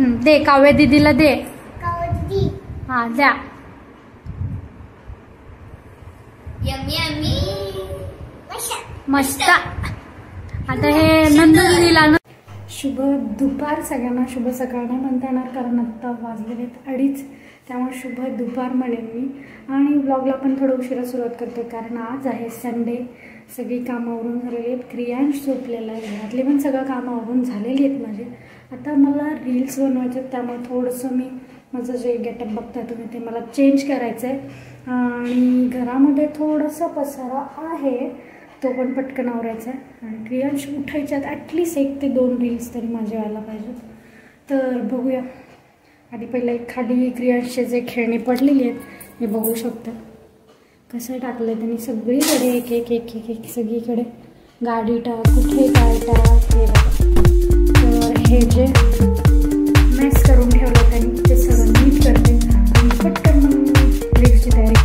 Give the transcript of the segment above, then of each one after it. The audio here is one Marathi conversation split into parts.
दे काव्य दीदीला दे. हा द्या. मस्त. आता हे नंदू दीदीला. शुभ दुपार सगळ्यांना. शुभ सकाळ नाही म्हणता येणार कारण आत्ता वाजलेले 2:30, त्यामुळे शुभ दुपार म्हणेन मी. आणि ब्लॉगला पण थोडं उशिरा सुरुवात करते कारण आज आहे संडे. सगळी कामं आवरून झालेली आहेत. क्रियांश झोपलेला आहे. घरातली पण सगळं कामं आवरून झालेली आहेत माझे. आता मला रील्स बनवायचे, त्यामुळे थोडंसं मी माझं जे गेटअप बघताय तुम्ही ते मला चेंज करायचं आहे. आणि घरामध्ये थोडंसं पसारा आहे, तो पण पटकन आवरायचा आहे. आणि क्रियांश उठायच्यात ॲटलिस्ट 1 ते 2 रील्स तरी माझे व्हायला पाहिजेत. तर बघूया. आधी पहिलं खाली क्रियांशचे जे खेळणे पडलेली आहेत हे बघू शकता. कसं टाकलं त्यांनी सगळीकडे एक एक एक एक एक सगळीकडे. गाडी टाक, कुठे काय टाक, हे बघा. तर हे जे मॅस करून ठेवलं त्यांनी ते सगळं नीट करते आणि पटकन मग रील्सची तयारी.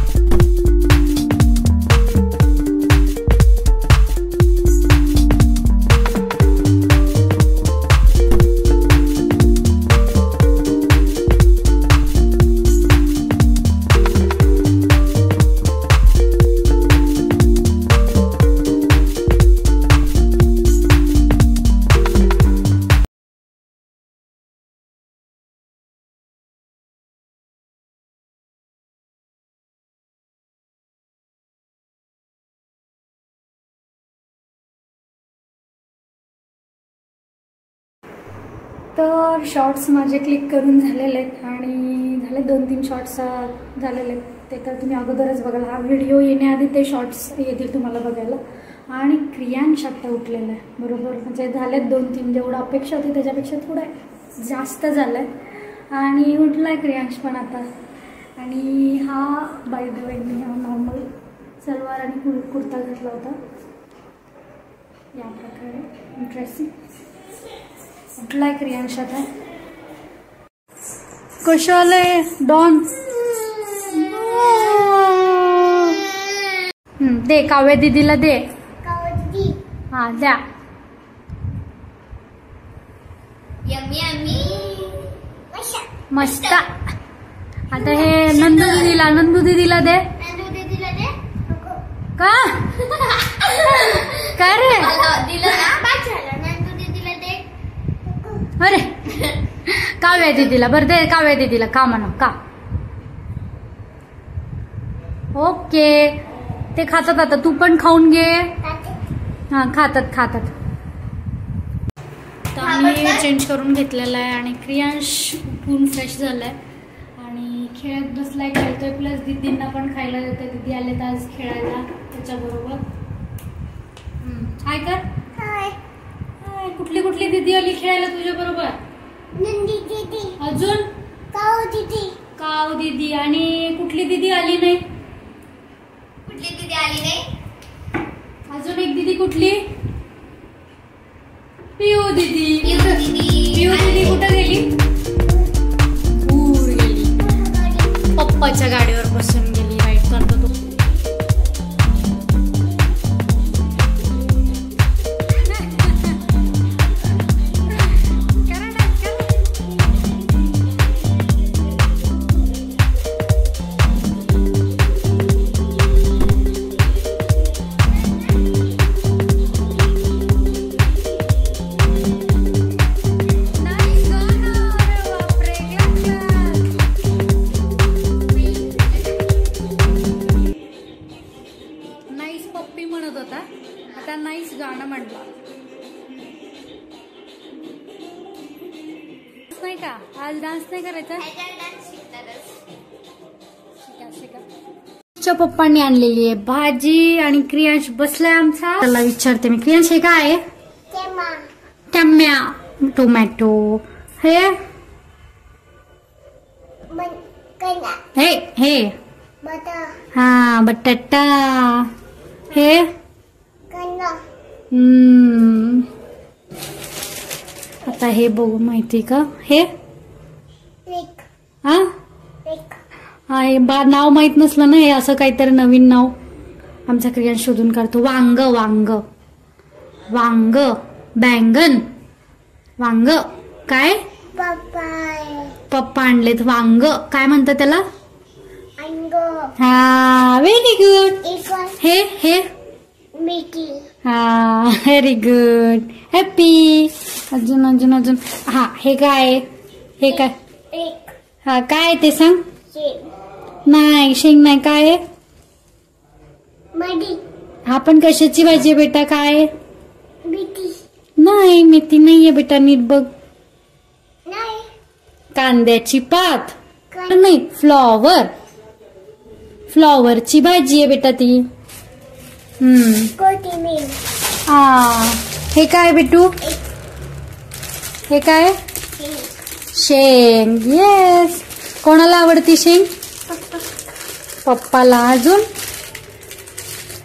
तर शॉर्ट्स माझे क्लिक करून झालेले आहेत आणि झाले 2-3 शॉर्ट्स झालेले आहेत. ते तर तुम्ही अगोदरच बघाल. हा व्हिडिओ येण्याआधी ते शॉर्ट्स येतील तुम्हाला बघायला. आणि क्रियांश आत्ता उठलेला आहे बरोबर. म्हणजे झालेत 2-3. जेवढं अपेक्षा होती त्याच्यापेक्षा थोडं जास्त झालं आहे. आणि उठला आहे क्रियांश पण आता. आणि हा बाय द वे मी हा नॉर्मल सलवार आणि कुर्ता घातला होता या प्रकारे ड्रेसिंग. उठलाय क्रियांश आता. कसं आलंय डॉन. दे काव्य दीदीला दे. हा द्या. मस्त. आता हे नंदू दीदीला दे. का काय रे. अरे काव्य दीदीला बरं दे. काव्य दीदीला का म्हणा का. ओके ते खातात आता. तू पण खाऊन घे. हा खातात. तर आम्ही चेंज करून घेतलेला आहे आणि क्रियांश उठून फ्रेश झालाय आणि खेळत बसलाय. खेळतोय प्लस दीदींना पण खायला देतोय. दीदी आलेत आज खेळायला त्याच्याबरोबर. हाय कर. कुठली कुठली दीदी आली खेळायला तुझ्या बरोबर. नंदी दीदी. अजून काव दीदी. आणि कुठली दीदी आली नाही. अजून एक दीदी कुठली. पियू दीदी. पियू दीदी कुठे गेली. दूर गेली. पप्पाच्या गाडीवर बसून गेली. राईट करतो तो. नाही का आज डान्स नाही करायचा. पप्पांनी आणलेली आहे भाजी आणि क्रियांश बसलाय आमचा. त्याला विचारते मी. क्रियांश हे काय आहे. टम्या टोमॅटो. हे हे हा बटाटा. हे आता हे बघू माहिती का. हे हा हे नाव माहित नसलं ना. हे असं काहीतरी नवीन नाव आमचा क्रियांश शोधून काढतो. वांग वांग वांग. बैंगन वांग. काय आणलेत वांग. काय म्हणतात त्याला? हा, व्हेरी गुड. हे हे हा, व्हेरी गुड. हॅपी. अजून अजून अजून. हा, हे काय? हे काय? हा, काय ते सांग. नाही, शेंग नाही. काय? हा, पण कशाची भाजी आहे बेटा? काय? नाही, मेथी नाहीये बेटा. नीट बघ. कांद्याची पात नाही, फ्लॉवर. फ्लॉवरची भाजी आहे बेटा ती. हा, हे काय बेटू? हे काय? शेंग. येस. कोणाला आवडती शेंग? पप्पाला. अजून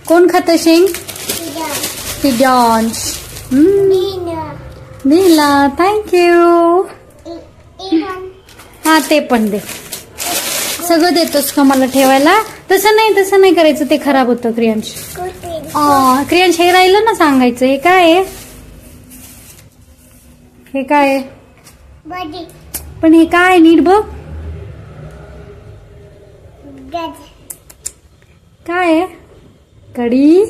कोण खातं शेंग? पिडॉन्स. नीला. थँक्यू. हा, ते पण दे. सगळं देतोस का मला ठेवायला? तसं नाही करायचं, ते खराब होतं क्रियांश. क्रियांश, हे राहिलं ना सांगायचं. हे काय आहे? हे काय आहे? पण हे काय? नीट बघ. काय आहे? कढी.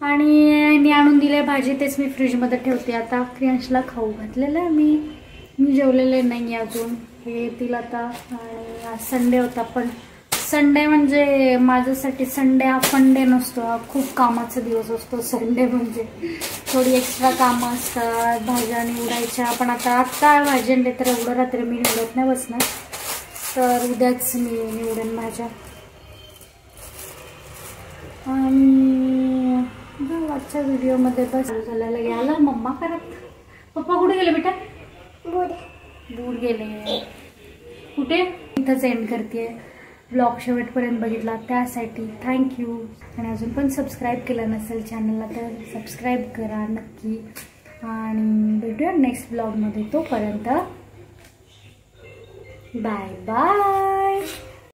आणि आणून दिले भाजी, तेच मी फ्रीज मध्ये ठेवते. आता क्रियांशला खाऊ घातलेलं आहे मी जेवलेले नाही अजून. हे येतील आता. आणि आज संडे होता, पण संडे म्हणजे माझ्यासाठी संडे हा फंडे नसतो. हा खूप कामाचा दिवस असतो संडे म्हणजे. थोडी एक्स्ट्रा कामं असतात, भाज्या निवडायच्या. पण आता भाजी आणली तर एवढं रात्री मी निवडत नाही बसणार, तर उद्याच मी निवडेन भाज्या. आणि आजच्या व्हिडिओमध्ये बस झालेला गेला मम्मा करत. पप्पा कुठे गेले बेटा? दूर गेले. कुठे? इथंच एंड करते. ब्लॉग शेवटपर्यंत बघितला त्यासाठी थँक्यू. आणि अजून पण सबस्क्राईब केलं नसेल चॅनलला तर सबस्क्राईब करा नक्की. आणि भेटूया नेक्स्ट ब्लॉगमध्ये. तोपर्यंत बाय बाय.